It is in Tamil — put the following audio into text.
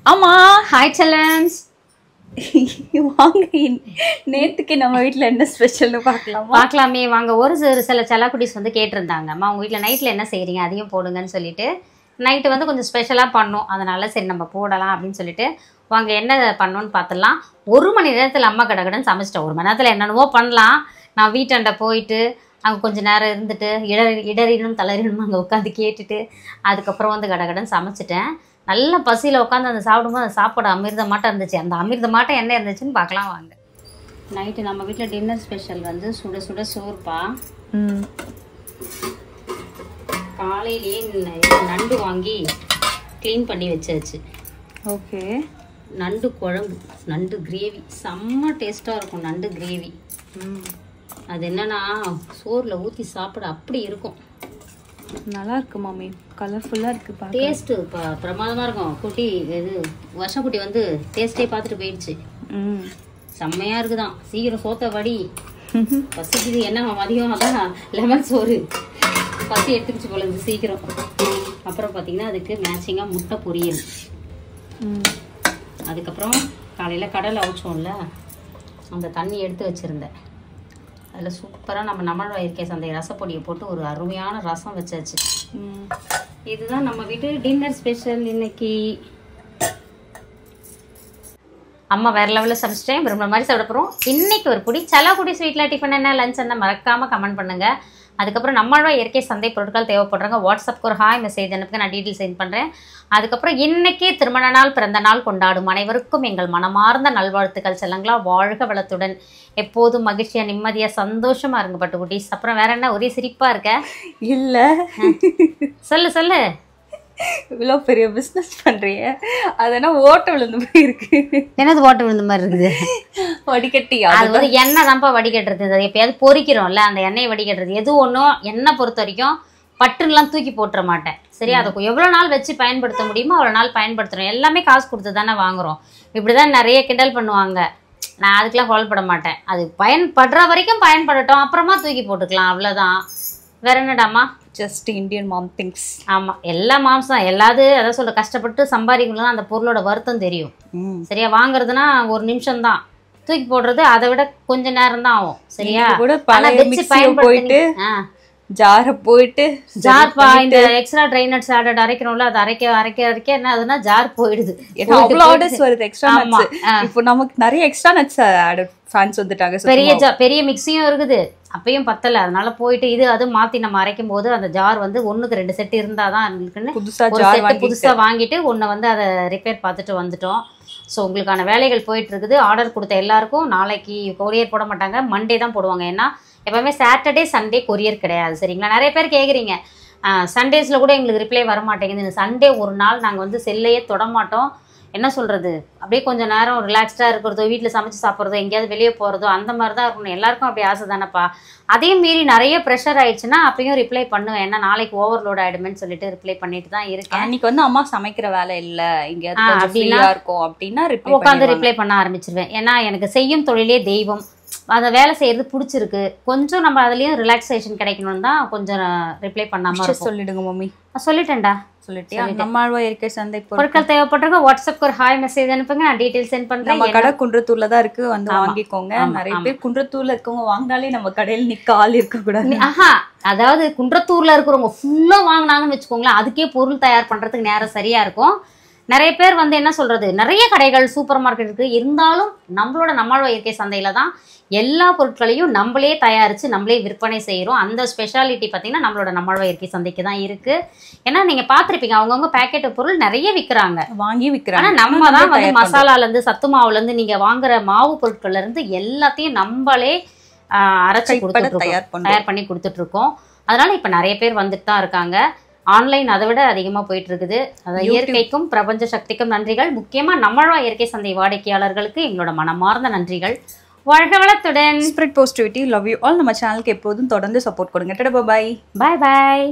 ஆமா ஹாய் செல்லன்ஸ். வாங்க, நேத்துக்கு நம்ம வீட்ல என்ன ஸ்பெஷல்னு பார்க்கலாமே வாங்க. ஒரு சில செல்லக்குட்டீஸ் வந்து கேட்டிருந்தாங்க, அம்மா உங்கள் வீட்டில் நைட்டில் என்ன செய்கிறீங்க அதையும் போடுங்கன்னு சொல்லிட்டு. நைட்டு வந்து கொஞ்சம் ஸ்பெஷலாக பண்ணோம், அதனால சரி நம்ம போடலாம் அப்படின்னு சொல்லிட்டு வாங்க என்ன பண்ணோன்னு பார்த்துடலாம். 1 மணி நேரத்தில் அம்மா கடகடன்னு சமைச்சிட்டேன். 1 மணி நேரத்தில் என்னென்னவோ பண்ணலாம். நான் வீட்டாண்ட போயிட்டு அங்கே கொஞ்சம் நேரம் இருந்துட்டு இடறினும் தளரினும் அங்கே உட்காந்து கேட்டுட்டு அதுக்கப்புறம் வந்து கடகடன்னு சமைச்சிட்டேன். நல்ல பசியில் உட்காந்து அந்த சாப்பிடும்போது அந்த சாப்பாடு அமிர்தமாட்டம் இருந்துச்சு. அந்த அமிர்தமாட்டம் என்ன இருந்துச்சுன்னு பார்க்கலாம் வாங்க. நைட்டு நம்ம வீட்டில் டின்னர் ஸ்பெஷல் வந்து சுட சுட சோறுப்பா. காலையிலேயே நண்டு வாங்கி க்ளீன் பண்ணி வச்சாச்சு. ஓகே. நண்டு குழம்பு, நண்டு கிரேவி செம்ம டேஸ்ட்டாக இருக்கும். நண்டு கிரேவி அது என்னன்னா சோறில் ஊற்றி சாப்பிட அப்படி இருக்கும். நல்லா இருக்கு மாமி, கலர்ஃபுல்லாக இருக்குது, டேஸ்ட்டு பிரமாதமாக இருக்கும். குட்டி இது வருஷக்குட்டி வந்து டேஸ்ட்டே பார்த்துட்டு போயிடுச்சு. செம்மையாக இருக்குதான். சீக்கிரம் சோத்த வடி, பசிக்குது. என்ன மதியம் அதான் லெமன் சோறு பசி எடுத்துக்கிச்சு போல இருந்து சீக்கிரம். அப்புறம் பார்த்தீங்கன்னா அதுக்கு மேட்சிங்காக முட்டை பொரியல். அதுக்கப்புறம் காலையில் கடலை அவிச்சோம்ல, அந்த தண்ணி எடுத்து வச்சுருந்தேன். அதில் சூப்பராக நம்ம நம்மழ்வாயிருக்கே சந்தை ரசப்பொடியை போட்டு ஒரு அருமையான ரசம் வச்சாச்சு. இதுதான் நம்ம வீட்டு டின்னர் ஸ்பெஷல் இன்னைக்கு. அம்மா வேறு லெவலில் சமைச்சிட்டேன், விரும்புகிற மாதிரி சாப்பிட போகிறோம். இன்னைக்கு ஒரு குடி செல்லக்குடி ஸ்வீட்டில் டிஃபன் என்ன லஞ்ச் என்ன மறக்காமல் கமெண்ட் பண்ணுங்கள். அதுக்கப்புறம் நம்மளோட இயற்கை சந்தை பொருட்கள் தேவைப்படுறாங்க, வாட்ஸ்அப்க்கு ஒரு ஹாய் மெசேஜ் அனுப்புங்க, நான் டீட்டெயில் சென்ட் பண்ணுறேன். அதுக்கப்புறம் இன்னைக்கு திருமண நாள் பிறந்த நாள் கொண்டாடும் அனைவருக்கும் எங்கள் மனமார்ந்த நல்வாழ்த்துக்கள். செல்லங்களா வாழ்க வளத்துடன் எப்போதும் மகிழ்ச்சியாக நிம்மதியாக சந்தோஷமாக இருங்க பட்டுக்குட்டீஸ். அப்புறம் வேற என்ன ஒரே சிரிப்பாக இருக்க? இல்லை சொல்லு சொல்லு. இவ்வளோ பெரிய பிஸ்னஸ் பண்ணுறீங்க, அதெல்லாம் ஓட்ட விழுந்து மாதிரி இருக்கு. என்னது ஓட்ட விழுந்த மாதிரி இருக்குது? வடிகட்டி. அது வந்து எண்ணெய் தான்ப்பா வடிகட்டுறது. அது எப்பயாவது பொறிக்கிறோம்ல, அந்த எண்ணெயை வடிகட்டுறது. எது ஒன்றும் எண்ணெய் பொறுத்த வரைக்கும் பட்டுலாம் தூக்கி போட்டுற மாட்டேன். சரி, அதை எவ்வளோ நாள் வச்சு பயன்படுத்த முடியுமோ அவ்வளோ நாள் பயன்படுத்துகிறோம். எல்லாமே காசு கொடுத்து தானே வாங்குகிறோம். இப்படி தான் நிறைய கிண்டல் பண்ணுவாங்க. நான் அதுக்கெலாம் கோல்பட மாட்டேன். அது பயன்படுற வரைக்கும் பயன்படட்டும், அப்புறமா தூக்கி போட்டுக்கலாம், அவ்வளோதான். வேற என்னடாமா? ஜஸ்ட் இந்தியன் மாம் திங்ஸ். ஆமாம், எல்லா மாம்ஸ் தான். எல்லாரும் அதான் சொல்ல, கஷ்டப்பட்டு சம்பாதிக்கணும் தான் அந்த பொருளோட வருத்தம் தெரியும். சரியா, வாங்குறதுனா 1 நிமிஷம் தான், தூக்கி போடுறது அதை விட கொஞ்ச நேரம் தான் ஆகும். சரியா, போயிட்டு ஜாரை போயிட்டு ஜார்பா இந்த எக்ஸ்ட்ரா ட்ரை நட்ஸ் ஆடட் அரைக்கிறோம்ல, அது அரைக்க என்ன ஆகுதுன்னா ஜார் போயிடுது. அவ்வளோ ஆர்டர்ஸ் வருது எக்ஸ்ட்ரா நட்ஸ். இப்போ நமக்கு நிறைய எக்ஸ்ட்ரா நட்ஸ் ஆடட் ஃபேன்ஸ் வந்துட்டாங்க. பெரிய மிக்ஸியும் இருக்குது, அப்பயும் பத்தலை. அதனால போயிட்டு இது அது மாற்றி நம்ம அரைக்கும் போது அந்த ஜார் வந்து 1க்கு 2 செட் இருந்தால் தான் இருக்குன்னு புதுசாக வாங்கிட்டு ஒன்று வந்து அதை ரிப்பேர் பார்த்துட்டு வந்துட்டோம். ஸோ உங்களுக்கான வேலைகள் போயிட்டு இருக்குது. ஆர்டர் கொடுத்த எல்லாருக்கும் நாளைக்கு கொரியர் போட மாட்டாங்க, மண்டே தான் போடுவாங்க. ஏன்னா எப்போவுமே சாட்டர்டே சண்டே கொரியர் கிடையாது. சரிங்களா, நிறைய பேர் கேட்குறீங்க சண்டேஸில் கூட எங்களுக்கு ரிப்ளை வர மாட்டேங்குது. சண்டே ஒரு நாள் நாங்கள் வந்து செல்லையே தொடமாட்டோம். என்ன சொல்கிறது, அப்படியே கொஞ்சம் நேரம் ரிலாக்ஸ்டாக இருக்கிறதோ, வீட்டில் சமைச்சு சாப்பிட்றதோ, எங்கேயாவது வெளியே போகிறதோ, அந்த மாதிரி தான் இருக்கணும். எல்லாருக்கும் அப்படி ஆசை தானேப்பா. அதே மீறி நிறைய ப்ரெஷர் ஆயிடுச்சுன்னா அப்பயும் ரிப்ளை பண்ணுவேன். ஏன்னா நாளைக்கு ஓவர்லோட் ஆகிடுமேன்னு சொல்லிட்டு ரிப்ளை பண்ணிட்டு தான் இருக்கேன். அன்னைக்கு வந்து அம்மா சமைக்கிற வேலை இல்லை எங்கேயாவது அப்படின்னா இருக்கும் அப்படின்னா உட்காந்து ரிப்ளை பண்ண ஆரம்பிச்சிருவேன். ஏன்னா எனக்கு செய்யும் தொழிலே தெய்வம், அந்த வேலை செய்யறது பிடிச்சிருக்கு. கொஞ்சம் நம்ம அதுலேயும் ரிலாக்ஸேஷன் கிடைக்கணும்னு தான் கொஞ்சம் ரிப்ளை பண்ணாமல் சொல்லிடுங்க மம்மி. சொல்லிட்டேன்டா. சொல்லிட்டியா? நம்மளோட இயற்கை சந்தை பொருட்கள் தேவைப்படுறவங்க வாட்ஸ்அப்க்கு ஒரு ஹாய் மெசேஜ் அனுப்புங்க, நான் டீட்டெயில் சென்ட் பண்றேன். நம்ம கடை குன்றத்தூர்ல தான் இருக்கு, வந்து வாங்கிக்கோங்க. நிறைய பேர் குன்றத்தூர்ல இருக்கவங்க வாங்கினாலே நம்ம கடையில் நிக்க ஆள் இருக்க கூடாது. அதாவது குன்றத்தூர்ல இருக்கிறவங்க ஃபுல்லா வாங்கினாங்கன்னு வச்சுக்கோங்களேன், அதுக்கே பொருள் தயார் பண்றதுக்கு நேரம் சரியா இருக்கும். நிறைய பேர் வந்து என்ன சொல்றது, நிறைய கடைகள் சூப்பர் மார்க்கெட் இருக்கு, இருந்தாலும் நம்மளோட இயற்கை சந்தையில தான் எல்லா பொருட்களையும் நம்மளே தயாரித்து நம்மளே விற்பனை செய்கிறோம். அந்த ஸ்பெஷாலிட்டி பார்த்தீங்கன்னா நம்மளோட இயற்கை சந்தைக்கு தான் இருக்குது. ஏன்னா நீங்கள் பார்த்துருப்பீங்க, அவங்கவுங்க பேக்கெட் பொருள் நிறைய விற்கிறாங்க, வாங்கி விற்கிறாங்க. ஆனால் நம்ம தான் வந்து மசாலாலேருந்து சத்து மாவுலேருந்து நீங்கள் வாங்குற மாவு பொருட்கள்லேருந்து எல்லாத்தையும் நம்மளே அரைச்சி கொடுத்துட்ருக்கோம், தயார் பண்ணி கொடுத்துட்ருக்கோம். அதனால் இப்போ நிறைய பேர் வந்துட்டு தான் இருக்காங்க. ஆன்லைன் அதை விட அதிகமாக போயிட்டு இருக்குது. அதாவது இயற்கைக்கும் பிரபஞ்ச சக்திக்கும் நன்றிகள். முக்கியமாக நம்மளோட இயற்கை சந்தை வாடிக்கையாளர்களுக்கு எங்களோட மனமார்ந்த நன்றிகள். வாழ்க வளத்துடன். Spirit positivity. Love you all. நம்ம சேனலுக்கு எப்போதும் தொடர்ந்து சப்போர்ட் கொடுங்க. பாய் பாய் பாய்.